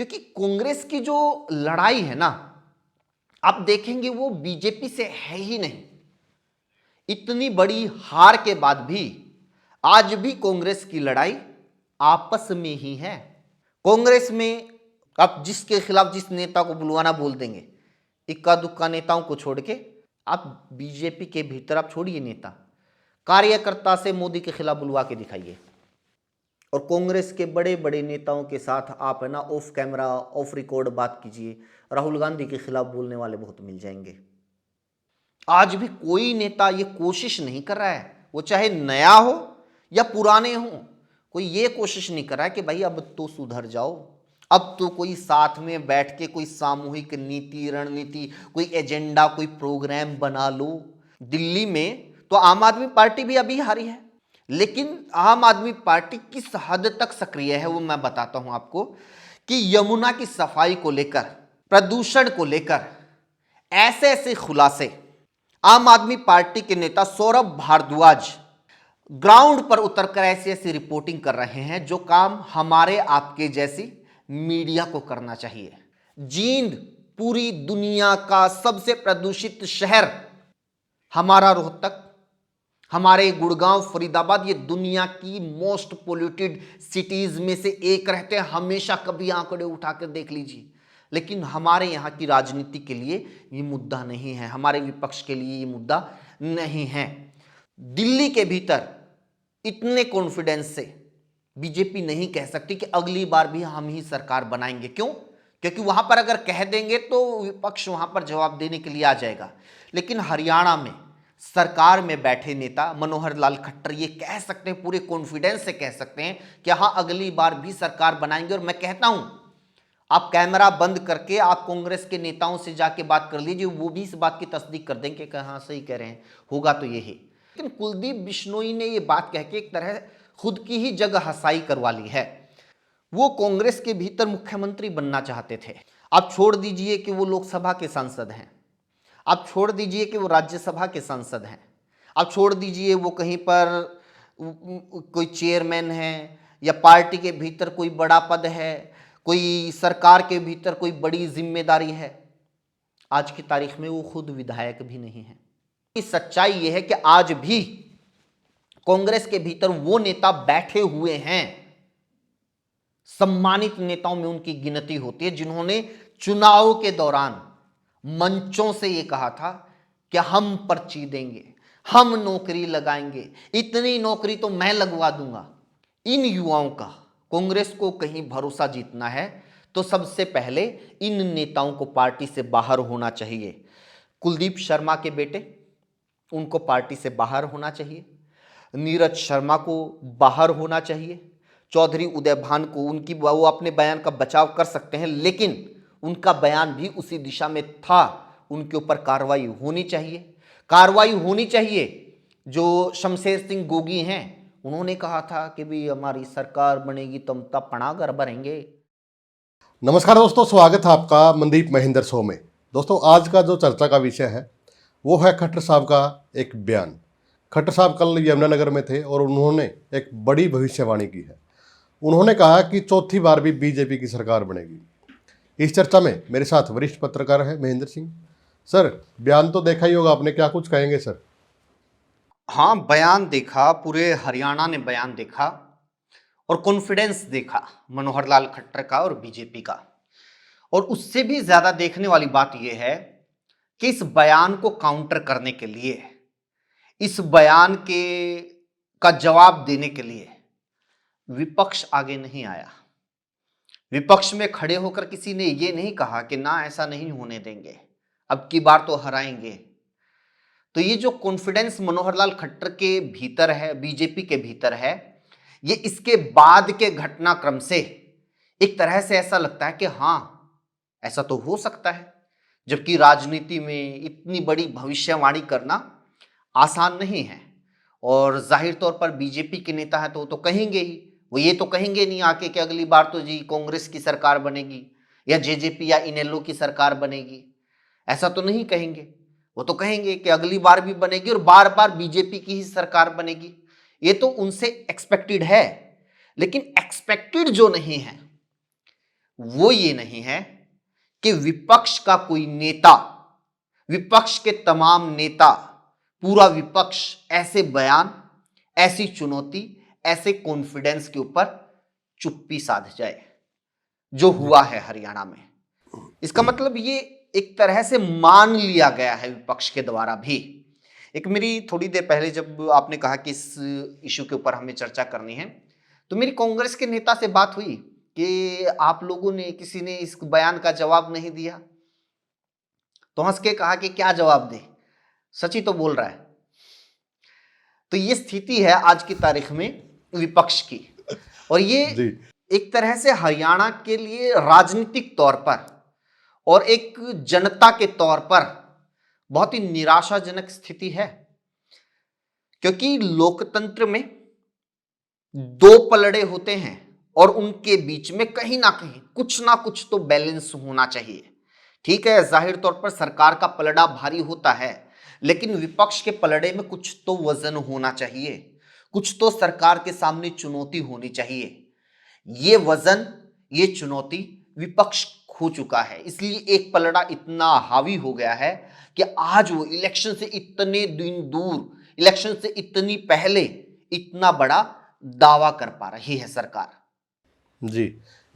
क्योंकि कांग्रेस की जो लड़ाई है ना, आप देखेंगे वो बीजेपी से है ही नहीं। इतनी बड़ी हार के बाद भी आज भी कांग्रेस की लड़ाई आपस में ही है। कांग्रेस में आप जिसके खिलाफ जिस नेता को बुलवाना बोल देंगे, इक्का दुक्का नेताओं को छोड़ के। आप बीजेपी के भीतर आप छोड़िए नेता, कार्यकर्ता से मोदी के खिलाफ बुलवा के दिखाइए, और कांग्रेस के बड़े बड़े नेताओं के साथ आप है ना ऑफ कैमरा ऑफ रिकॉर्ड बात कीजिए, राहुल गांधी के खिलाफ बोलने वाले बहुत मिल जाएंगे। आज भी कोई नेता ये कोशिश नहीं कर रहा है, वो चाहे नया हो या पुराने हो, कोई ये कोशिश नहीं कर रहा है कि भाई अब तो सुधर जाओ, अब तो कोई साथ में बैठ के कोई सामूहिक नीति रणनीति कोई एजेंडा कोई प्रोग्राम बना लो। दिल्ली में तो आम आदमी पार्टी भी अभी हारी है, लेकिन आम आदमी पार्टी किस हद तक सक्रिय है वो मैं बताता हूं आपको कि यमुना की सफाई को लेकर, प्रदूषण को लेकर ऐसे ऐसे खुलासे आम आदमी पार्टी के नेता सौरभ भारद्वाज ग्राउंड पर उतरकर ऐसी ऐसी रिपोर्टिंग कर रहे हैं जो काम हमारे आपके जैसी मीडिया को करना चाहिए। जींद पूरी दुनिया का सबसे प्रदूषित शहर, हमारा रोहतक, हमारे गुड़गांव फरीदाबाद, ये दुनिया की मोस्ट पोल्यूटेड सिटीज में से एक रहते हैं हमेशा। कभी आंकड़े उठा कर देख लीजिए, लेकिन हमारे यहाँ की राजनीति के लिए ये मुद्दा नहीं है, हमारे विपक्ष के लिए ये मुद्दा नहीं है। दिल्ली के भीतर इतने कॉन्फिडेंस से बीजेपी नहीं कह सकती कि अगली बार भी हम ही सरकार बनाएंगे। क्यों? क्योंकि वहां पर अगर कह देंगे तो विपक्ष वहां पर जवाब देने के लिए आ जाएगा। लेकिन हरियाणा में सरकार में बैठे नेता मनोहर लाल खट्टर ये कह सकते हैं, पूरे कॉन्फिडेंस से कह सकते हैं कि हाँ अगली बार भी सरकार बनाएंगे। और मैं कहता हूं आप कैमरा बंद करके आप कांग्रेस के नेताओं से जाके बात कर लीजिए, वो भी इस बात की तस्दीक कर देंगे कि हाँ सही कह रहे हैं, होगा तो यही। लेकिन कुलदीप बिश्नोई ने ये बात कह के एक तरह खुद की ही जगह हसाई करवा ली है। वो कांग्रेस के भीतर मुख्यमंत्री बनना चाहते थे। आप छोड़ दीजिए कि वो लोकसभा के सांसद हैं, आप छोड़ दीजिए कि वो राज्यसभा के सांसद हैं, आप छोड़ दीजिए वो कहीं पर कोई चेयरमैन है या पार्टी के भीतर कोई बड़ा पद है, कोई सरकार के भीतर कोई बड़ी जिम्मेदारी है। आज की तारीख में वो खुद विधायक भी नहीं है। सच्चाई यह है कि आज भी कांग्रेस के भीतर वो नेता बैठे हुए हैं, सम्मानित नेताओं में उनकी गिनती होती है, जिन्होंने चुनाव के दौरान मंचों से ये कहा था कि हम पर्ची देंगे, हम नौकरी लगाएंगे, इतनी नौकरी तो मैं लगवा दूंगा। इन युवाओं का कांग्रेस को कहीं भरोसा जीतना है तो सबसे पहले इन नेताओं को पार्टी से बाहर होना चाहिए। कुलदीप शर्मा के बेटे, उनको पार्टी से बाहर होना चाहिए। नीरज शर्मा को बाहर होना चाहिए। चौधरी उदय भान को, उनकी वो अपने बयान का बचाव कर सकते हैं, लेकिन उनका बयान भी उसी दिशा में था। उनके ऊपर कार्रवाई होनी चाहिए, कार्रवाई होनी चाहिए। जो शमशेर सिंह गोगी हैं, उन्होंने कहा था कि भी हमारी सरकार बनेगी तो हम तब पनागर भरेंगे। नमस्कार दोस्तों, स्वागत है आपका मनदीप महेंद्र शो में। दोस्तों आज का जो चर्चा का विषय है वो है खट्टर साहब का एक बयान। खट्टर साहब कल यमुनानगर में थे और उन्होंने एक बड़ी भविष्यवाणी की है। उन्होंने कहा कि चौथी बार भी बीजेपी की सरकार बनेगी। इस चर्चा में मेरे साथ वरिष्ठ पत्रकार है महेंद्र सिंह। सर, बयान तो देखा ही होगा आपने, क्या कुछ कहेंगे सर? हाँ, बयान देखा, पूरे हरियाणा ने बयान देखा और कॉन्फिडेंस देखा मनोहर लाल खट्टर का और बीजेपी का। और उससे भी ज्यादा देखने वाली बात यह है कि इस बयान को काउंटर करने के लिए, इस बयान के का जवाब देने के लिए विपक्ष आगे नहीं आया। विपक्ष में खड़े होकर किसी ने यह नहीं कहा कि ना ऐसा नहीं होने देंगे, अब की बार तो हराएंगे। तो ये जो कॉन्फिडेंस मनोहर लाल खट्टर के भीतर है, बीजेपी के भीतर है, ये इसके बाद के घटनाक्रम से एक तरह से ऐसा लगता है कि हाँ ऐसा तो हो सकता है। जबकि राजनीति में इतनी बड़ी भविष्यवाणी करना आसान नहीं है। और जाहिर तौर पर बीजेपी के नेता है तो वो तो कहेंगे ही, वो ये तो कहेंगे नहीं आके कि अगली बार तो जी कांग्रेस की सरकार बनेगी या जेजेपी या इनेलो की सरकार बनेगी। ऐसा तो नहीं कहेंगे, वो तो कहेंगे कि अगली बार भी बनेगी और बार बार बीजेपी की ही सरकार बनेगी। ये तो उनसे एक्सपेक्टेड है। लेकिन एक्सपेक्टेड जो नहीं है वो ये नहीं है कि विपक्ष का कोई नेता, विपक्ष के तमाम नेता, पूरा विपक्ष ऐसे बयान, ऐसी चुनौती, ऐसे कॉन्फिडेंस के ऊपर चुप्पी साध जाए जो हुआ है हरियाणा में। इसका मतलब ये एक तरह से मान लिया गया है विपक्ष के द्वारा भी। एक मेरी थोड़ी देर पहले जब आपने कहा कि इस इशू के ऊपर हमें चर्चा करनी है, तो मेरी कांग्रेस के नेता से बात हुई कि आप लोगों ने, किसी ने इस बयान का जवाब नहीं दिया। तो हंस के कहा कि क्या जवाब दे, सच ही तो बोल रहा है। तो ये स्थिति है आज की तारीख में विपक्ष की, और ये एक तरह से हरियाणा के लिए राजनीतिक तौर पर और एक जनता के तौर पर बहुत ही निराशाजनक स्थिति है, क्योंकि लोकतंत्र में दो पलड़े होते हैं और उनके बीच में कहीं ना कुछ तो बैलेंस होना चाहिए। ठीक है, जाहिर तौर पर सरकार का पलड़ा भारी होता है, लेकिन विपक्ष के पलड़े में कुछ तो वजन होना चाहिए, कुछ तो सरकार के सामने चुनौती होनी चाहिए। ये वजन, ये चुनौती विपक्ष खो चुका है, इसलिए एक पलड़ा इतना हावी हो गया है कि आज वो इलेक्शन से इतने दिन दूर, इलेक्शन से इतनी पहले इतना बड़ा दावा कर पा रही है सरकार। जी,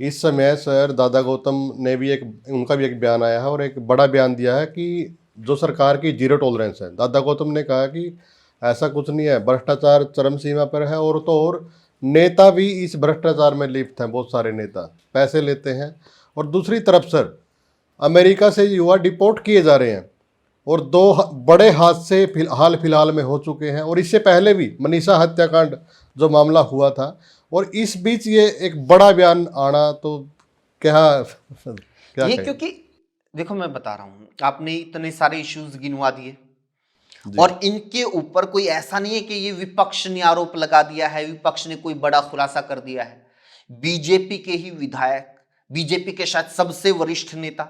इस समय सर दादा गौतम ने भी उनका भी एक बयान आया है और एक बड़ा बयान दिया है कि जो सरकार की जीरो टॉलरेंस है। दादा गौतम ने कहा कि ऐसा कुछ नहीं है, भ्रष्टाचार चरम सीमा पर है, और तो और नेता भी इस भ्रष्टाचार में लिप्त हैं। बहुत सारे नेता पैसे लेते हैं, और दूसरी तरफ सर अमेरिका से युवा डिपोर्ट किए जा रहे हैं, और दो बड़े हादसे हाल फिलहाल में हो चुके हैं, और इससे पहले भी मनीषा हत्याकांड जो मामला हुआ था, और इस बीच ये एक बड़ा बयान आना, तो क्या क्या ये कहें? क्योंकि देखो, मैं बता रहा हूं, आपने इतने सारे इश्यूज गिनवा दिए और इनके ऊपर कोई ऐसा नहीं है कि ये विपक्ष ने आरोप लगा दिया है, विपक्ष ने कोई बड़ा खुलासा कर दिया है। बीजेपी के ही विधायक, बीजेपी के शायद सबसे वरिष्ठ नेता,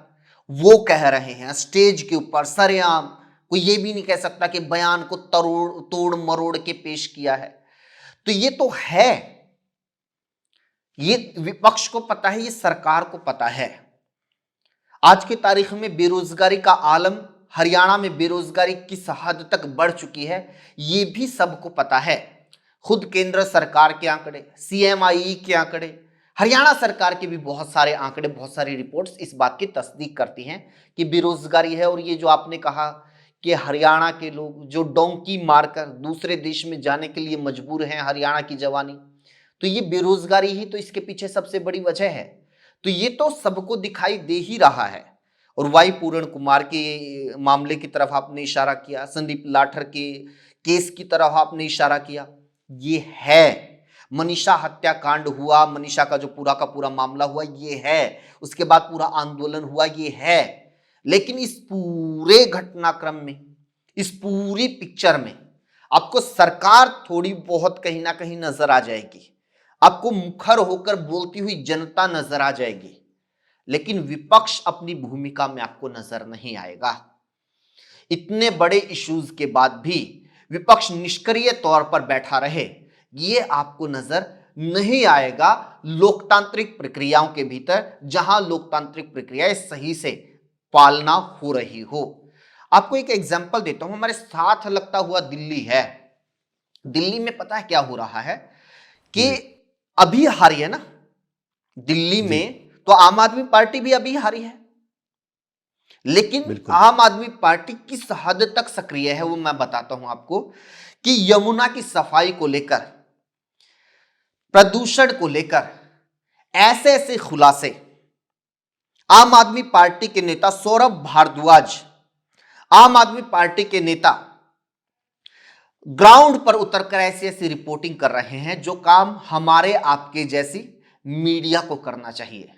वो कह रहे हैं स्टेज के ऊपर सरेआम, कोई ये भी नहीं कह सकता कि बयान को तोड़ मरोड़ के पेश किया है। तो ये तो है, ये विपक्ष को पता है, ये सरकार को पता है। आज की तारीख में बेरोजगारी का आलम, हरियाणा में बेरोजगारी किस हद तक बढ़ चुकी है, ये भी सबको पता है। खुद केंद्र सरकार के आंकड़े, CMI के आंकड़े, हरियाणा सरकार के भी बहुत सारे आंकड़े, बहुत सारी रिपोर्ट्स इस बात की तस्दीक करती हैं कि बेरोजगारी है। और ये जो आपने कहा कि हरियाणा के लोग जो डोंकी मारकर दूसरे देश में जाने के लिए मजबूर हैं, हरियाणा की जवानी, तो ये बेरोजगारी ही तो इसके पीछे सबसे बड़ी वजह है। तो ये तो सबको दिखाई दे ही रहा है। और वाई पूरण कुमार के मामले की तरफ आपने इशारा किया, संदीप लाठर के केस की तरफ आपने इशारा किया, ये है। मनीषा हत्याकांड हुआ, मनीषा का जो पूरा का पूरा मामला हुआ, ये है। उसके बाद पूरा आंदोलन हुआ, ये है। लेकिन इस पूरे घटनाक्रम में, इस पूरी पिक्चर में आपको सरकार थोड़ी बहुत कहीं ना कहीं नजर आ जाएगी, आपको मुखर होकर बोलती हुई जनता नजर आ जाएगी, लेकिन विपक्ष अपनी भूमिका में आपको नजर नहीं आएगा। इतने बड़े इश्यूज के बाद भी विपक्ष निष्क्रिय तौर पर बैठा रहे, ये आपको नजर नहीं आएगा लोकतांत्रिक प्रक्रियाओं के भीतर, जहां लोकतांत्रिक प्रक्रियाएं सही से पालना हो रही हो। आपको एक एग्जांपल देता हूं, हमारे साथ लगता हुआ दिल्ली है। दिल्ली में पता है क्या हो रहा है कि अभी हारी है ना दिल्ली में, तो आम आदमी पार्टी भी अभी हारी है। लेकिन आम आदमी पार्टी किस हद तक सक्रिय है वो मैं बताता हूं आपको, कि यमुना की सफाई को लेकर, प्रदूषण को लेकर ऐसे ऐसे खुलासे आम आदमी पार्टी के नेता सौरभ भारद्वाज, आम आदमी पार्टी के नेता ग्राउंड पर उतरकर ऐसी ऐसी रिपोर्टिंग कर रहे हैं जो काम हमारे आपके जैसी मीडिया को करना चाहिए।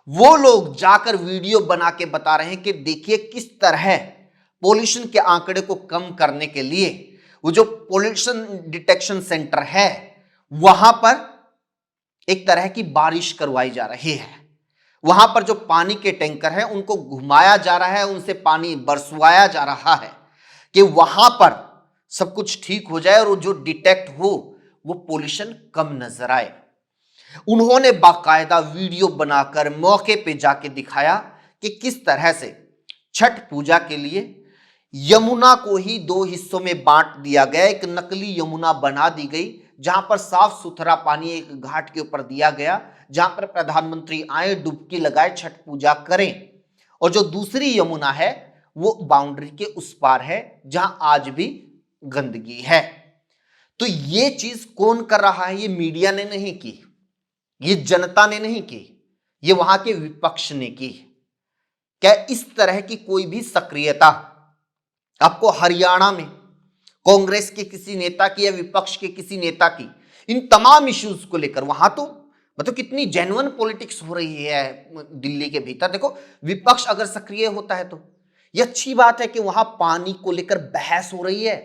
वो लोग जाकर वीडियो बना के बता रहे हैं कि देखिए किस तरह पोल्यूशन के आंकड़े को कम करने के लिए वो जो पोल्यूशन डिटेक्शन सेंटर है वहां पर एक तरह की बारिश करवाई जा रही है। वहां पर जो पानी के टैंकर हैं उनको घुमाया जा रहा है, उनसे पानी बरसवाया जा रहा है कि वहां पर सब कुछ ठीक हो जाए और जो डिटेक्ट हो वो पोल्यूशन कम नजर आए। उन्होंने बाकायदा वीडियो बनाकर मौके पे जाके दिखाया कि किस तरह से छठ पूजा के लिए यमुना को ही दो हिस्सों में बांट दिया गया। एक नकली यमुना बना दी गई जहां पर साफ सुथरा पानी एक घाट के ऊपर दिया गया, जहां पर प्रधानमंत्री आए, डुबकी लगाए, छठ पूजा करें। और जो दूसरी यमुना है वो बाउंड्री के उस पार है जहां आज भी गंदगी है। तो ये चीज कौन कर रहा है? ये मीडिया ने नहीं की, ये जनता ने नहीं की, ये वहां के विपक्ष ने की। क्या इस तरह की कोई भी सक्रियता आपको हरियाणा में कांग्रेस के किसी नेता की या विपक्ष के किसी नेता की इन तमाम इश्यूज को लेकर? वहां तो मतलब कितनी जेन्युइन पॉलिटिक्स हो रही है दिल्ली के भीतर। देखो, विपक्ष अगर सक्रिय होता है तो ये अच्छी बात है कि वहां पानी को लेकर बहस हो रही है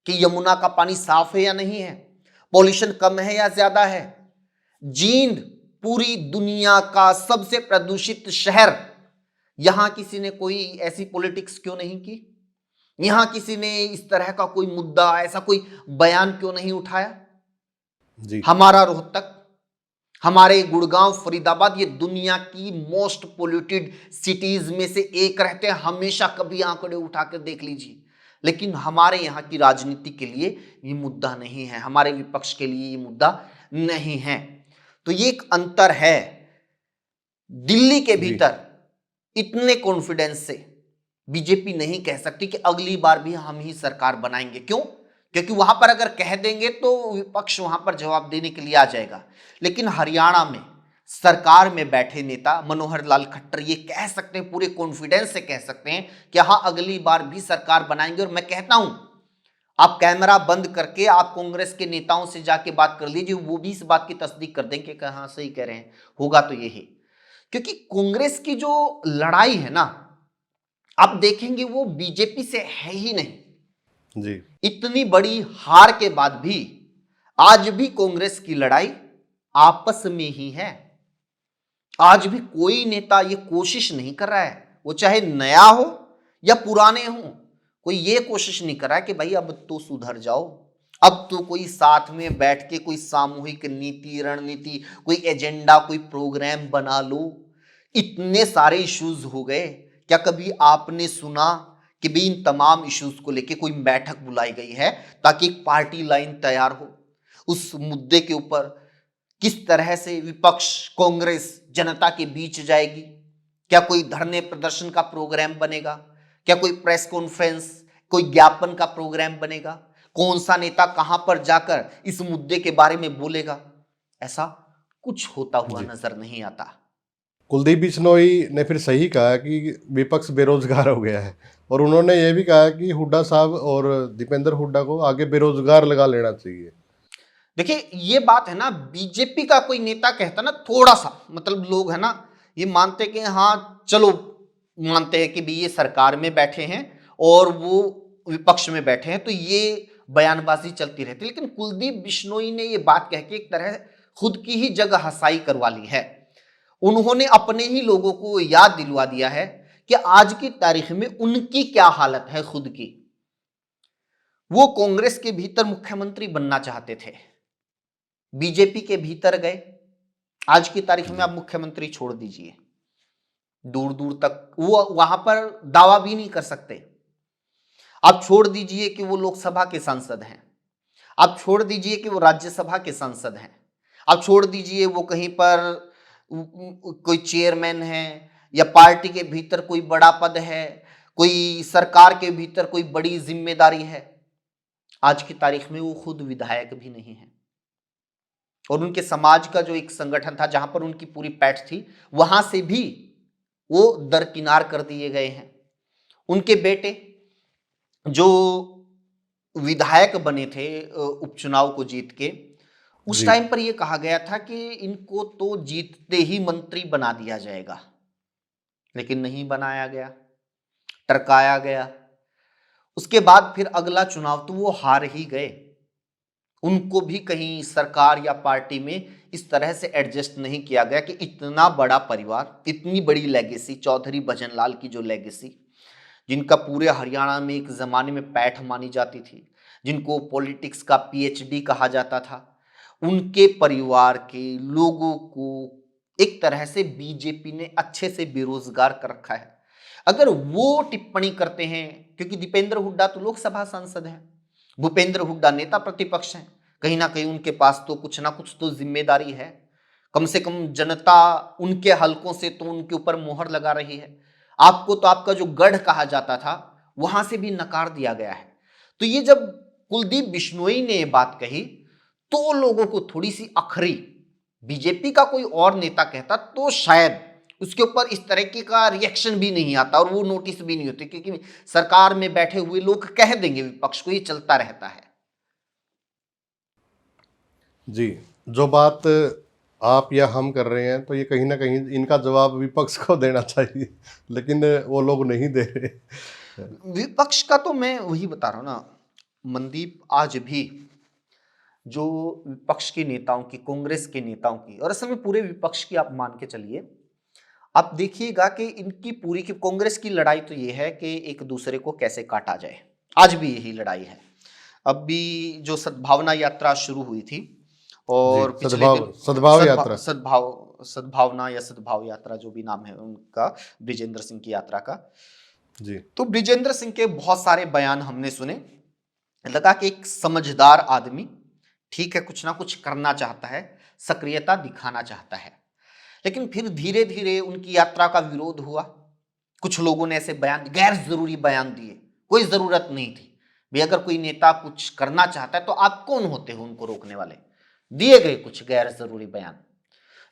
कि यमुना का पानी साफ है या नहीं है, पॉल्यूशन कम है या ज्यादा है। जींद पूरी दुनिया का सबसे प्रदूषित शहर, यहां किसी ने कोई ऐसी पॉलिटिक्स क्यों नहीं की? यहां किसी ने इस तरह का कोई मुद्दा, ऐसा कोई बयान क्यों नहीं उठाया? जी। हमारा रोहतक, हमारे गुड़गांव, फरीदाबाद, ये दुनिया की मोस्ट पोल्यूटेड सिटीज में से एक रहते हैं। हमेशा कभी आंकड़े उठाकर देख लीजिए, लेकिन हमारे यहाँ की राजनीति के लिए ये मुद्दा नहीं है, हमारे विपक्ष के लिए ये मुद्दा नहीं है। तो ये एक अंतर है। दिल्ली के भीतर इतने कॉन्फिडेंस से बीजेपी नहीं कह सकती कि अगली बार भी हम ही सरकार बनाएंगे। क्यों? क्योंकि वहां पर अगर कह देंगे तो विपक्ष वहां पर जवाब देने के लिए आ जाएगा। लेकिन हरियाणा में सरकार में बैठे नेता मनोहर लाल खट्टर ये कह सकते हैं, पूरे कॉन्फिडेंस से कह सकते हैं कि हाँ, अगली बार भी सरकार बनाएंगे। और मैं कहता हूं, आप कैमरा बंद करके आप कांग्रेस के नेताओं से जाके बात कर लीजिए, वो भी इस बात की तस्दीक कर देंगे कि हाँ, सही कह रहे हैं, होगा तो यही। क्योंकि कांग्रेस की जो लड़ाई है ना, आप देखेंगे वो बीजेपी से है ही नहीं। जी। इतनी बड़ी हार के बाद भी आज भी कांग्रेस की लड़ाई आपस में ही है। आज भी कोई नेता ये कोशिश नहीं कर रहा है, वो चाहे नया हो या पुराने हो, कोई ये कोशिश नहीं कर रहा है कि भाई अब तो सुधर जाओ, अब तो कोई साथ में बैठ के कोई सामूहिक नीति, रणनीति, कोई एजेंडा, कोई प्रोग्राम बना लो। इतने सारे इश्यूज हो गए, क्या कभी आपने सुना कि भी इन तमाम इश्यूज को लेके कोई बैठक बुलाई गई है ताकि एक पार्टी लाइन तैयार हो? उस मुद्दे के ऊपर किस तरह से विपक्ष, कांग्रेस जनता के बीच जाएगी? क्या कोई धरने प्रदर्शन का प्रोग्राम बनेगा? क्या कोई प्रेस कॉन्फ्रेंस, कोई ज्ञापन का प्रोग्राम बनेगा? कौन सा नेता कहां पर जाकर इस मुद्दे के बारे में बोलेगा? ऐसा कुछ होता हुआ नजर नहीं आता। कुलदीप बिश्नोई ने फिर सही कहा कि विपक्ष बेरोजगार हो गया है, और उन्होंने ये भी कहा कि हुड्डा साहब और दीपेंद्र हुड्डा को आगे बेरोजगार लगा लेना चाहिए। देखिए, ये बात है ना, बीजेपी का कोई नेता कहता ना, थोड़ा सा मतलब लोग है ना ये मानते कि हाँ चलो, मानते हैं कि भी ये सरकार में बैठे हैं और वो विपक्ष में बैठे हैं, तो ये बयानबाजी चलती रहती है। लेकिन कुलदीप बिश्नोई ने ये बात कह के एक तरह खुद की ही जगह हसाई करवा ली है। उन्होंने अपने ही लोगों को याद दिलवा दिया है कि आज की तारीख में उनकी क्या हालत है खुद की। वो कांग्रेस के भीतर मुख्यमंत्री बनना चाहते थे, बीजेपी के भीतर गए, आज की तारीख में आप मुख्यमंत्री छोड़ दीजिए, दूर दूर तक वो वहां पर दावा भी नहीं कर सकते। आप छोड़ दीजिए कि वो लोकसभा के सांसद हैं, आप छोड़ दीजिए कि वो राज्यसभा के सांसद हैं, आप छोड़ दीजिए वो कहीं पर कोई चेयरमैन है या पार्टी के भीतर कोई बड़ा पद है, कोई सरकार के भीतर कोई बड़ी जिम्मेदारी है। आज की तारीख में वो खुद विधायक भी नहीं है, और उनके समाज का जो एक संगठन था जहां पर उनकी पूरी पैठ थी, वहां से भी वो दरकिनार कर दिए गए हैं। उनके बेटे जो विधायक बने थे उपचुनाव को जीत के, उस जी। टाइम पर यह कहा गया था कि इनको तो जीतते ही मंत्री बना दिया जाएगा, लेकिन नहीं बनाया गया, टरकाया गया। उसके बाद फिर अगला चुनाव तो वो हार ही गए। उनको भी कहीं सरकार या पार्टी में इस तरह से एडजस्ट नहीं किया गया कि इतना बड़ा परिवार, इतनी बड़ी लेगेसी, चौधरी भजनलाल की जो लेगेसी, जिनका पूरे हरियाणा में एक जमाने में पैठ मानी जाती थी, जिनको पॉलिटिक्स का पीएचडी कहा जाता था, उनके परिवार के लोगों को एक तरह से बीजेपी ने अच्छे से बेरोजगार कर रखा है। अगर वो टिप्पणी करते हैं, क्योंकि दीपेंद्र हुड्डा तो लोकसभा सांसद हैं, भूपेंद्र हुड्डा नेता प्रतिपक्ष हैं, कहीं ना कहीं उनके पास तो कुछ ना कुछ तो जिम्मेदारी है। कम से कम जनता उनके हलकों से तो उनके ऊपर मोहर लगा रही है। आपको तो आपका जो गढ़ कहा जाता था वहां से भी नकार दिया गया है। तो ये जब कुलदीप बिश्नोई ने ये बात कही तो लोगों को थोड़ी सी अखरी, बीजेपी का कोई और नेता कहता तो शायद उसके ऊपर इस तरह का रिएक्शन भी नहीं आता और वो नोटिस भी नहीं होती, क्योंकि सरकार में बैठे हुए लोग कह देंगे विपक्ष को, ये चलता रहता है। जी, जो बात आप या हम कर रहे हैं तो ये कहीं ना कहीं इनका जवाब विपक्ष को देना चाहिए, लेकिन वो लोग नहीं दे रहे। विपक्ष का तो मैं वही बता रहा हूं ना मनदीप, आज भी जो विपक्ष के नेताओं की, कांग्रेस के नेताओं की, और असल में पूरे विपक्ष की आप मान के चलिए, आप देखिएगा कि इनकी पूरी की कांग्रेस की लड़ाई तो ये है कि एक दूसरे को कैसे काटा जाए। आज भी यही लड़ाई है। अब भी जो सद्भावना यात्रा शुरू हुई थी और जी, पिछले दिन सद्भाव यात्रा, सद्भावना या सद्भाव यात्रा जो भी नाम है उनका, ब्रिजेंद्र सिंह की यात्रा का, जी, तो ब्रिजेंद्र सिंह के बहुत सारे बयान हमने सुने। लगा कि एक समझदार आदमी, ठीक है, कुछ ना कुछ करना चाहता है, सक्रियता दिखाना चाहता है, लेकिन फिर धीरे धीरे उनकी यात्रा का विरोध हुआ। कुछ लोगों ने ऐसे बयान, गैर जरूरी बयान दिए, कोई जरूरत नहीं थी भाई। अगर कोई नेता कुछ करना चाहता है तो आप कौन होते हो उनको रोकने वाले। दिए गए कुछ गैर जरूरी बयान,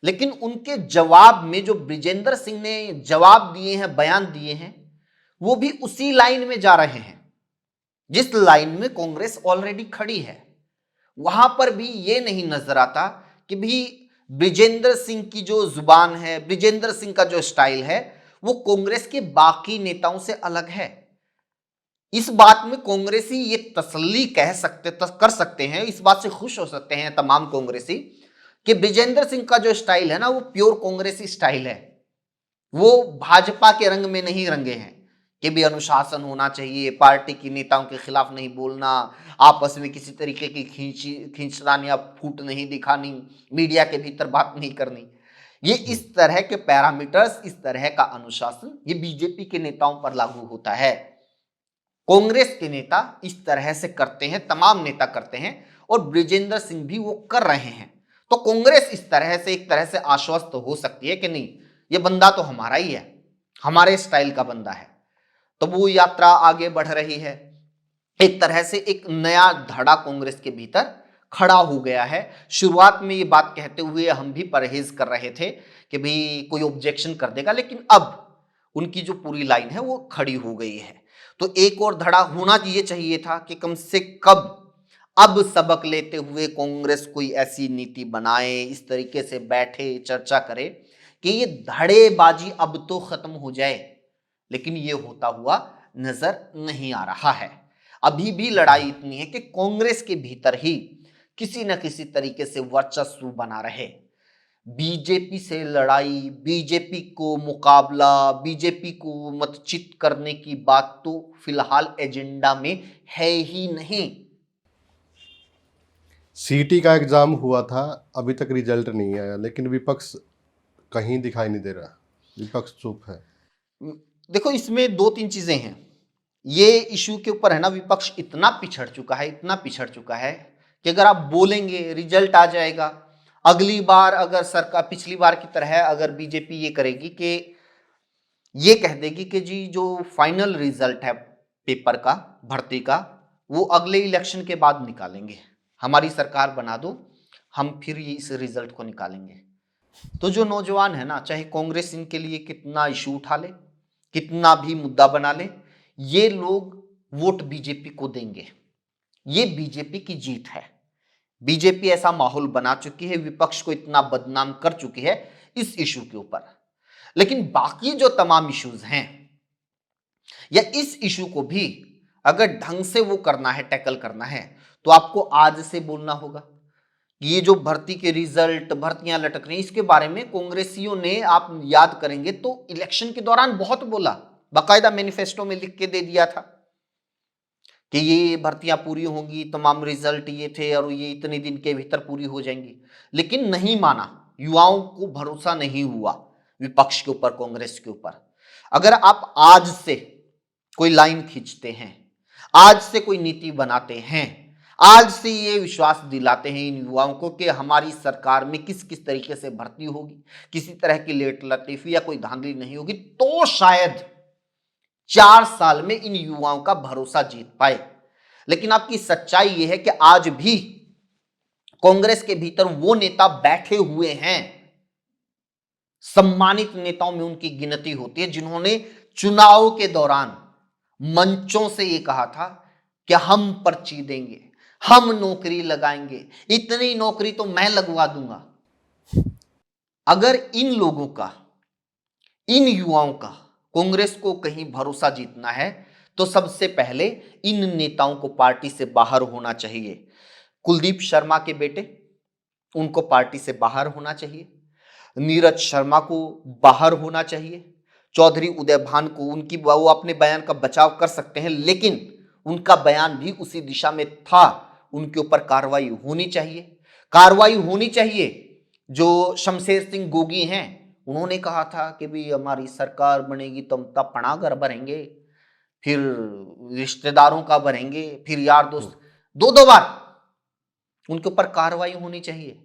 लेकिन उनके जवाब में जो ब्रिजेंद्र सिंह ने जवाब दिए हैं, बयान दिए हैं, वो भी उसी लाइन में जा रहे हैं जिस लाइन में कांग्रेस ऑलरेडी खड़ी है। वहां पर भी ये नहीं नजर आता कि भी ब्रिजेंद्र सिंह की जो जुबान है, ब्रिजेंद्र सिंह का जो स्टाइल है, वो कांग्रेस के बाकी नेताओं से अलग है। इस बात में कांग्रेसी ये तसल्ली कर सकते हैं, इस बात से खुश हो सकते हैं तमाम कांग्रेसी कि ब्रिजेंद्र सिंह का जो स्टाइल है ना, वो प्योर कांग्रेसी स्टाइल है। वो भाजपा के रंग में नहीं रंगे हैं कि भी अनुशासन होना चाहिए, पार्टी की नेताओं के खिलाफ नहीं बोलना, आपस में किसी तरीके की खींचतान या फूट नहीं दिखानी, मीडिया के भीतर बात नहीं करनी। ये इस तरह के पैरामीटर्स, इस तरह का अनुशासन, ये बीजेपी के नेताओं पर लागू होता है। कांग्रेस के नेता इस तरह से करते हैं, तमाम नेता करते हैं, और ब्रिजेंद्र सिंह भी वो कर रहे हैं। तो कांग्रेस इस तरह से, एक तरह से आश्वस्त हो सकती है कि नहीं, ये बंदा तो हमारा ही है, हमारे स्टाइल का बंदा है। तो वो यात्रा आगे बढ़ रही है। एक तरह से एक नया धड़ा कांग्रेस के भीतर खड़ा हो गया है। शुरुआत में ये बात कहते हुए हम भी परहेज कर रहे थे कि भाई कोई ऑब्जेक्शन कर देगा, लेकिन अब उनकी जो पूरी लाइन है वो खड़ी हो गई है। तो एक और धड़ा होना ये चाहिए था कि कम से कम अब सबक लेते हुए कांग्रेस कोई ऐसी नीति बनाए, इस तरीके से बैठे, चर्चा करे कि ये धड़ेबाजी अब तो खत्म हो जाए, लेकिन ये होता हुआ नजर नहीं आ रहा है। अभी भी लड़ाई इतनी है कि कांग्रेस के भीतर ही किसी न किसी तरीके से वर्चस्व बना रहे। बीजेपी से लड़ाई, बीजेपी को मुकाबला, बीजेपी को मतचित करने की बात तो फिलहाल एजेंडा में है ही नहीं। सीटी का एग्जाम हुआ था, अभी तक रिजल्ट नहीं आया, लेकिन विपक्ष कहीं दिखाई नहीं दे रहा, विपक्ष चुप है। देखो, इसमें दो तीन चीजें हैं। ये इश्यू के ऊपर है ना, विपक्ष इतना पिछड़ चुका है, इतना पिछड़ चुका है कि अगर आप बोलेंगे रिजल्ट आ जाएगा, अगली बार अगर सरकार पिछली बार की तरह अगर बीजेपी ये करेगी कि ये कह देगी कि जी जो फाइनल रिजल्ट है पेपर का, भर्ती का, वो अगले इलेक्शन के बाद निकालेंगे, हमारी सरकार बना दो, हम फिर इस रिजल्ट को निकालेंगे। तो जो नौजवान है ना, चाहे कांग्रेस इनके लिए कितना इशू उठा ले, कितना भी मुद्दा बना ले, ये लोग वोट बीजेपी को देंगे। ये बीजेपी की जीत है। बीजेपी ऐसा माहौल बना चुकी है, विपक्ष को इतना बदनाम कर चुकी है इस इशू के ऊपर। लेकिन बाकी जो तमाम इश्यूज हैं, या इस इशू को भी अगर ढंग से वो करना है, टैकल करना है, तो आपको आज से बोलना होगा। ये जो भर्ती के रिजल्ट, भर्तियां लटक रही, इसके बारे में कांग्रेसियों ने, आप याद करेंगे तो इलेक्शन के दौरान बहुत बोला, बाकायदा मैनिफेस्टो में लिख के दे दिया था। कि ये भर्तियां पूरी होंगी, तमाम रिजल्ट ये थे और ये इतने दिन के भीतर पूरी हो जाएंगी, लेकिन नहीं माना। युवाओं को भरोसा नहीं हुआ विपक्ष के ऊपर, कांग्रेस के ऊपर। अगर आप आज से कोई लाइन खींचते हैं, आज से कोई नीति बनाते हैं, आज से ये विश्वास दिलाते हैं इन युवाओं को कि हमारी सरकार में किस किस तरीके से भर्ती होगी, किसी तरह की लेट लतीफी या कोई धांधली नहीं होगी, तो शायद 4 साल में इन युवाओं का भरोसा जीत पाए। लेकिन आपकी सच्चाई यह है कि आज भी कांग्रेस के भीतर वो नेता बैठे हुए हैं, सम्मानित नेताओं में उनकी गिनती होती है, जिन्होंने चुनाव के दौरान मंचों से ये कहा था कि हम पर्ची देंगे, हम नौकरी लगाएंगे, इतनी नौकरी तो मैं लगवा दूंगा। अगर इन लोगों का, इन युवाओं का कांग्रेस को कहीं भरोसा जीतना है तो सबसे पहले इन नेताओं को पार्टी से बाहर होना चाहिए। कुलदीप शर्मा के बेटे, उनको पार्टी से बाहर होना चाहिए। नीरज शर्मा को बाहर होना चाहिए। चौधरी उदय भान को, उनकी वो अपने बयान का बचाव कर सकते हैं, लेकिन उनका बयान भी उसी दिशा में था, उनके ऊपर कार्रवाई होनी चाहिए। कार्रवाई होनी चाहिए। जो शमशेर सिंह गोगी हैं, उन्होंने कहा था कि भी हमारी सरकार बनेगी तो हम तब पनागर भरेंगे, फिर रिश्तेदारों का भरेंगे, फिर यार दोस्त, दो बार उनके ऊपर कार्रवाई होनी चाहिए।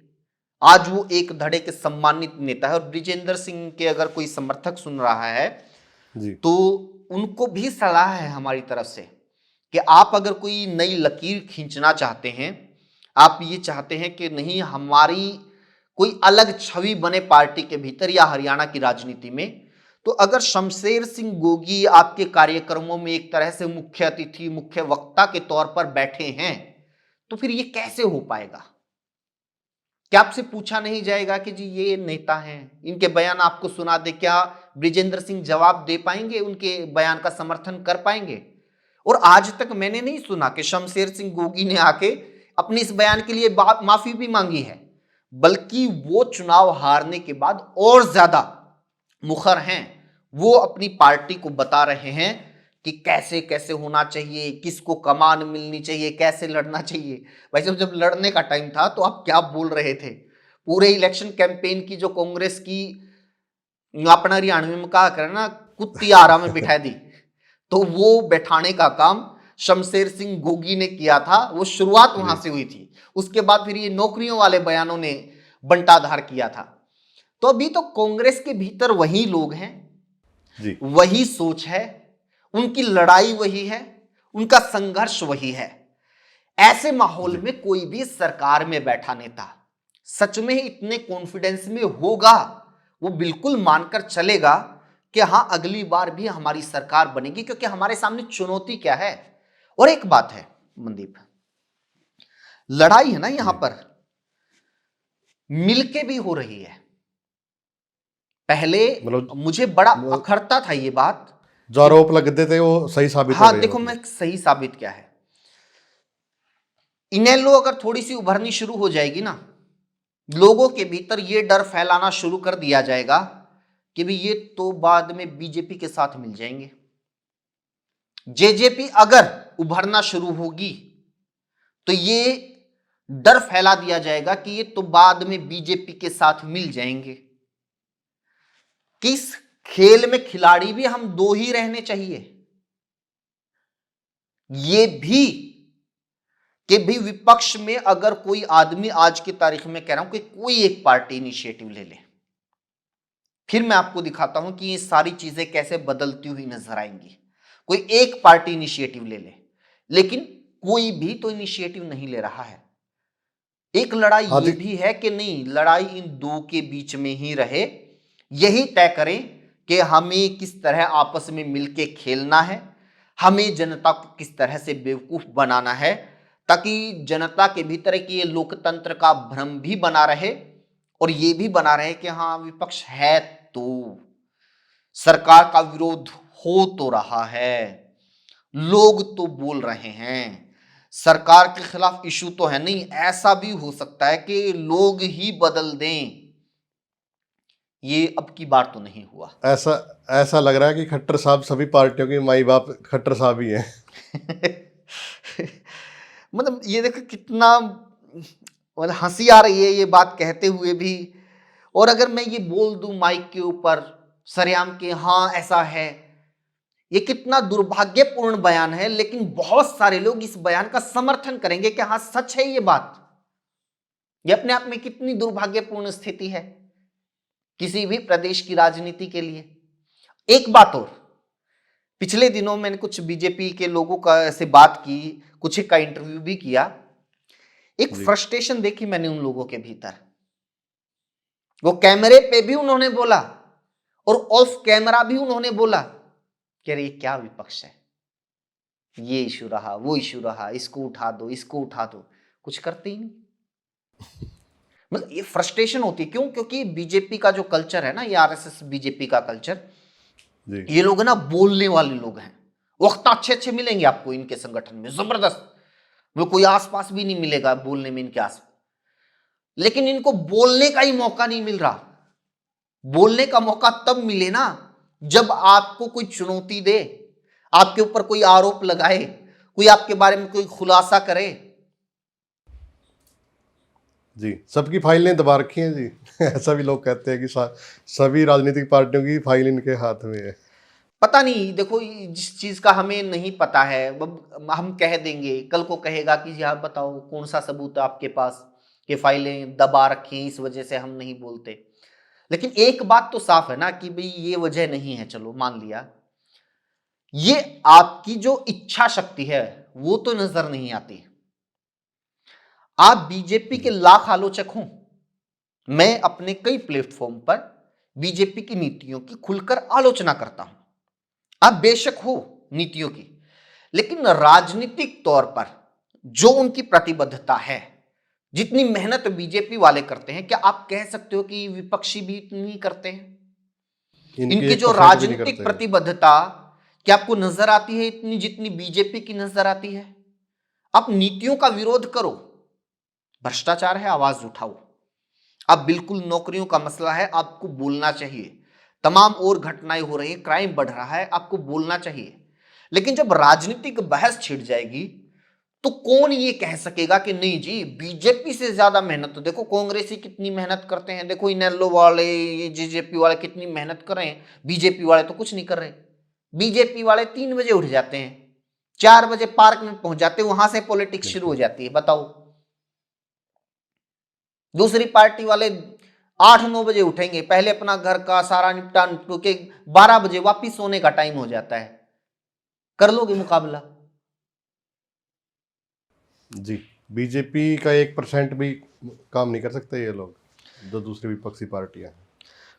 आज वो एक धड़े के सम्मानित नेता है। और ब्रिजेंद्र सिंह के अगर कोई समर्थक सुन रहा है जी। तो उनको भी सलाह है हमारी तरफ से कि आप अगर कोई नई लकीर खींचना चाहते हैं, आप ये चाहते हैं कि नहीं हमारी कोई अलग छवि बने पार्टी के भीतर या हरियाणा की राजनीति में, तो अगर शमशेर सिंह गोगी आपके कार्यक्रमों में एक तरह से मुख्य अतिथि, मुख्य वक्ता के तौर पर बैठे हैं, तो फिर ये कैसे हो पाएगा? क्या आपसे पूछा नहीं जाएगा कि जी ये नेता हैं, इनके बयान आपको सुना दे? क्या ब्रिजेंद्र सिंह जवाब दे पाएंगे? उनके बयान का समर्थन कर पाएंगे? और आज तक मैंने नहीं सुना कि शमशेर सिंह गोगी ने आके अपने इस बयान के लिए माफी भी मांगी है, बल्कि वो चुनाव हारने के बाद और ज्यादा मुखर हैं। वो अपनी पार्टी को बता रहे हैं कि कैसे कैसे होना चाहिए, किसको कमान मिलनी चाहिए, कैसे लड़ना चाहिए। भाई साहब, जब लड़ने का टाइम था तो आप क्या बोल रहे थे? पूरे इलेक्शन कैंपेन की जो कांग्रेस की अपना हरियाणवी में कहा करे ना, कुत्ती आरा में बिठा दी, तो वो बैठाने का काम शमशेर सिंह गोगी ने किया था। वो शुरुआत वहां से हुई थी। उसके बाद फिर ये नौकरियों वाले बयानों ने बंटाधार किया था। तो अभी तो कांग्रेस के भीतर वही लोग हैं जी। वही सोच है, उनकी लड़ाई वही है, उनका संघर्ष वही है। ऐसे माहौल में कोई भी सरकार में बैठा नेता सच में इतने कॉन्फिडेंस में होगा, वो बिल्कुल मानकर चलेगा कि हां अगली बार भी हमारी सरकार बनेगी, क्योंकि हमारे सामने चुनौती क्या है। और एक बात है मनदीप, लड़ाई है ना यहां पर मिलके भी हो रही है। पहले मुझे बड़ा अखरता था ये बात, जो आरोप लगते थे वो सही साबित हो हाँ गए। देखो, मैं सही साबित क्या है, इनेलो अगर थोड़ी सी उभरनी शुरू हो जाएगी ना, लोगों के भीतर ये डर फैलाना शुरू कर दिया जाएगा कि भी ये तो बाद में बीजेपी के साथ मिल जाएंगे। जेजेपी अगर उभरना शुरू होगी तो ये डर फैला दिया जाएगा कि ये तो बाद में बीजेपी के साथ मिल जाएंगे। किस खेल में खिलाड़ी भी हम दो ही रहने चाहिए, ये भी कि भी विपक्ष में अगर कोई आदमी आज की तारीख में कह रहा हूं कि कोई एक पार्टी इनिशिएटिव ले ले, फिर मैं आपको दिखाता हूं कि ये सारी चीजें कैसे बदलती हुई नजर आएंगी। कोई एक पार्टी इनिशिएटिव ले ले, लेकिन कोई भी तो इनिशिएटिव नहीं ले रहा है। एक लड़ाई ये भी है कि नहीं, लड़ाई इन दो के बीच में ही रहे, यही तय करें कि हमें किस तरह आपस में मिलके खेलना है, हमें जनता को किस तरह से बेवकूफ बनाना है, ताकि जनता के भीतर की ये लोकतंत्र का भ्रम भी बना रहे और ये भी बना रहे कि हाँ विपक्ष है तो सरकार का विरोध हो तो रहा है, लोग तो बोल रहे हैं, सरकार के खिलाफ इशू तो है नहीं। ऐसा भी हो सकता है कि लोग ही बदल दें। ये अब की बार तो नहीं हुआ। ऐसा लग रहा है कि खट्टर साहब सभी पार्टियों के माई बाप खट्टर साहब ही हैं। मतलब ये देखो कितना मतलब हंसी आ रही है ये बात कहते हुए भी। और अगर मैं ये बोल दूं माइक के ऊपर सरेआम के हाँ ऐसा है, ये कितना दुर्भाग्यपूर्ण बयान है, लेकिन बहुत सारे लोग इस बयान का समर्थन करेंगे कि हाँ सच है ये बात। ये अपने आप में कितनी दुर्भाग्यपूर्ण स्थिति है किसी भी प्रदेश की राजनीति के लिए। एक बात और, पिछले दिनों मैंने कुछ बीजेपी के लोगों का से बात की, कुछ का इंटरव्यू भी किया। एक जी। फ्रस्ट्रेशन देखी मैंने उन लोगों के भीतर। वो कैमरे पे भी उन्होंने बोला और ऑफ कैमरा भी उन्होंने बोला कि अरे ये क्या विपक्ष है, ये इशू रहा, वो इशू रहा, इसको उठा दो, इसको उठा दो, कुछ करते ही नहीं। मतलब ये फ्रस्ट्रेशन होती है। क्यों? क्योंकि बीजेपी का जो कल्चर है ना, ये आरएसएस बीजेपी का कल्चर, जी। ये लोग ना बोलने वाले लोग हैं। वक्त अच्छे अच्छे मिलेंगे आपको इनके संगठन में, जबरदस्त, वो कोई आसपास भी नहीं मिलेगा बोलने में इनके आसपास, लेकिन इनको बोलने का ही मौका नहीं मिल रहा। बोलने का मौका तब मिले ना जब आपको कोई चुनौती दे, आपके ऊपर कोई आरोप लगाए, कोई आपके बारे में कोई खुलासा करे। जी, सबकी फाइलें दबा रखी हैं जी। ऐसा भी लोग कहते हैं कि सभी राजनीतिक पार्टियों की फाइल इनके हाथ में है। पता नहीं, देखो जिस चीज का हमें नहीं पता है हम कह देंगे, कल को कहेगा कि यार बताओ कौन सा सबूत है आपके पास कि फाइलें दबा रखी हैं, इस वजह से हम नहीं बोलते। लेकिन एक बात तो साफ है ना कि भाई ये वजह नहीं है, चलो मान लिया, ये आपकी जो इच्छा शक्ति है वो तो नजर नहीं आती। आप बीजेपी के लाख आलोचक हों, मैं अपने कई प्लेटफॉर्म पर बीजेपी की नीतियों की खुलकर आलोचना करता हूं, आप बेशक हो नीतियों की, लेकिन राजनीतिक तौर पर जो उनकी प्रतिबद्धता है, जितनी मेहनत बीजेपी वाले करते हैं, क्या आप कह सकते हो कि विपक्षी भी इतनी करते हैं? इनकी इनकी जो 1% भी नहीं राजनीतिक करते हैं। प्रतिबद्धता क्या आपको नजर आती है इतनी जितनी बीजेपी की नजर आती है? आप नीतियों का विरोध करो, भ्रष्टाचार है आवाज उठाओ, अब बिल्कुल नौकरियों का मसला है आपको बोलना चाहिए, तमाम और घटनाएं हो रही है, क्राइम बढ़ रहा है, आपको बोलना चाहिए। लेकिन जब राजनीतिक बहस छिड़ जाएगी तो कौन ये कह सकेगा कि नहीं जी बीजेपी से ज्यादा मेहनत तो देखो कांग्रेसी कितनी मेहनत करते हैं, देखो इनेलो वाले ये जेजेपी वाले कितनी मेहनत कर रहे हैं, बीजेपी वाले तो कुछ नहीं कर रहे। बीजेपी वाले 3 बजे उठ जाते हैं, 4 बजे पार्क में पहुंच जाते हैं, वहां से पॉलिटिक्स शुरू हो जाती है। बताओ, दूसरी पार्टी वाले 8-9 बजे उठेंगे, पहले अपना घर का सारा निपटा के 12 बजे वापिस सोने का टाइम हो जाता है। कर लोगे मुकाबला? जी, बीजेपी का 1% भी काम नहीं कर सकते ये लोग, जो दूसरी विपक्षी पार्टियां हैं,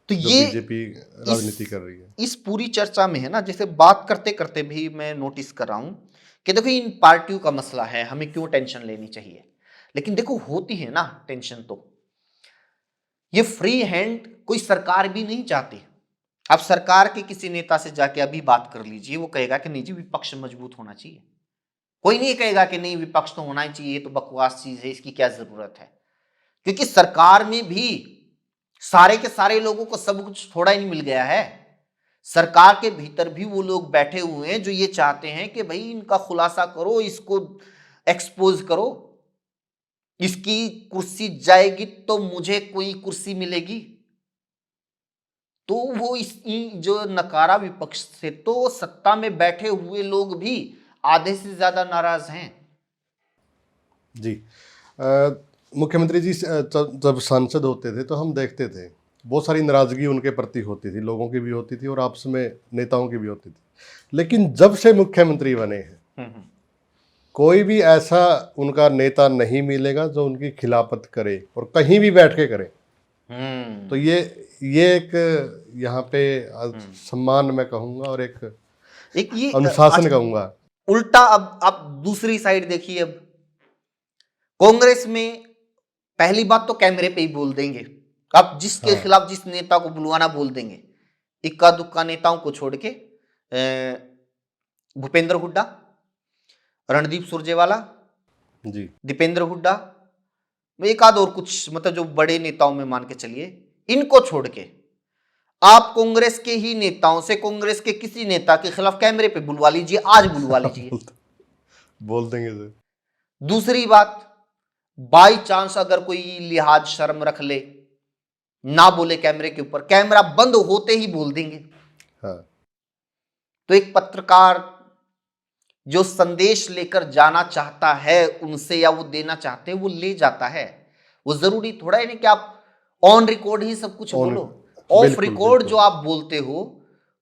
तो जो ये बीजेपी राजनीति कर रही है। इस पूरी चर्चा में है ना, जैसे बात करते करते भी मैं नोटिस कर रहा हूं कि देखो इन पार्टियों का मसला है, हमें क्यों टेंशन लेनी चाहिए, लेकिन देखो होती है ना टेंशन, तो ये फ्री हैंड कोई सरकार भी नहीं चाहती। आप सरकार के किसी नेता से जाके अभी बात कर लीजिए, वो कहेगा कि नहीं जी विपक्ष मजबूत होना चाहिए। कोई नहीं कहेगा कि नहीं विपक्ष तो होना ही चाहिए, ये तो बकवास चीज है, इसकी क्या जरूरत है। क्योंकि सरकार में भी सारे के सारे लोगों को सब कुछ थोड़ा ही नहीं मिल गया है। सरकार के भीतर भी वो लोग बैठे हुए हैं जो ये चाहते हैं कि भाई इनका खुलासा करो, इसको एक्सपोज करो, इसकी कुर्सी जाएगी तो मुझे कोई कुर्सी मिलेगी। तो वो इस जो नकारा विपक्ष से तो सत्ता में बैठे हुए लोग भी आधे से ज्यादा नाराज हैं। जी, मुख्यमंत्री जी जब सांसद होते थे तो हम देखते थे बहुत सारी नाराजगी उनके प्रति होती थी, लोगों की भी होती थी और आपस में नेताओं की भी होती थी। लेकिन जब से मुख्यमंत्री बने हैं कोई भी ऐसा उनका नेता नहीं मिलेगा जो उनकी खिलाफत करे और कहीं भी बैठ के करे। तो ये एक यहाँ पे सम्मान मैं कहूँगा और एक ये अनुशासन कहूँगा। उल्टा अब आप दूसरी साइड देखिए, अब कांग्रेस में पहली बात तो कैमरे पे ही बोल देंगे, आप जिसके खिलाफ जिस नेता को बुलवाना बोल देंगे। इक्का दुक्का नेताओं को छोड़ के भूपेंद्र हुड्डा, रणदीप सुरजेवाला जी, दीपेंद्र हुड्डा, एक आध और कुछ मतलब जो बड़े नेताओं में मान के चलिए, इनको छोड़ के आप कांग्रेस के ही नेताओं से कांग्रेस के किसी नेता के खिलाफ कैमरे पे बुलवा लीजिए, आज बुलवा लीजिए, बोल देंगे सर। दूसरी बात, बाई चांस अगर कोई लिहाज शर्म रख ले, ना बोले कैमरे के ऊपर, कैमरा बंद होते ही बोल देंगे। हाँ। तो एक पत्रकार जो संदेश लेकर जाना चाहता है उनसे, या वो देना चाहते हैं, वो ले जाता है। वो जरूरी थोड़ा है नहीं कि आप ऑन रिकॉर्ड ही सब कुछ बोलो। ऑफ बिल्कुल, रिकॉर्ड बिल्कुल। जो आप बोलते हो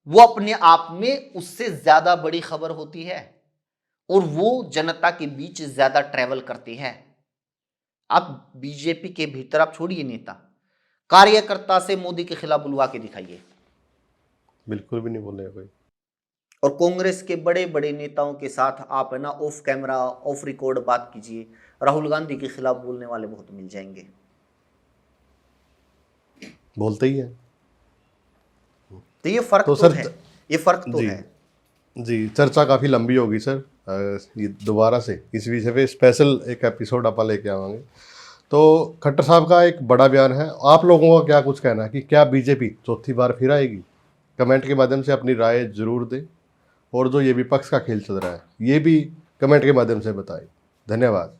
वो अपने आप में उससे ज्यादा बड़ी खबर होती है, और वो जनता के बीच ज्यादा ट्रेवल करती है। आप बीजेपी के भीतर, आप छोड़िए नेता, कार्यकर्ता से मोदी के खिलाफ बुलवा के दिखाइए, बिल्कुल भी नहीं बोलेगा कोई। और कांग्रेस के बड़े बड़े नेताओं के साथ आप है ना ऑफ कैमरा, ऑफ रिकॉर्ड बात कीजिए, राहुल गांधी के खिलाफ बोलने वाले बहुत मिल जाएंगे। बोलते ही है। तो ये फर्क तो तो सर है, ये फर्क तो जी है। जी, चर्चा काफ़ी लंबी होगी सर। ये दोबारा से इस विषय पे स्पेशल एक एपिसोड आप लेके आवांगे। तो खट्टर साहब का एक बड़ा बयान है, आप लोगों का क्या कुछ कहना है कि क्या बीजेपी चौथी बार फिर आएगी? कमेंट के माध्यम से अपनी राय जरूर दें, और जो ये विपक्ष का खेल चल रहा है ये भी कमेंट के माध्यम से बताएं। धन्यवाद।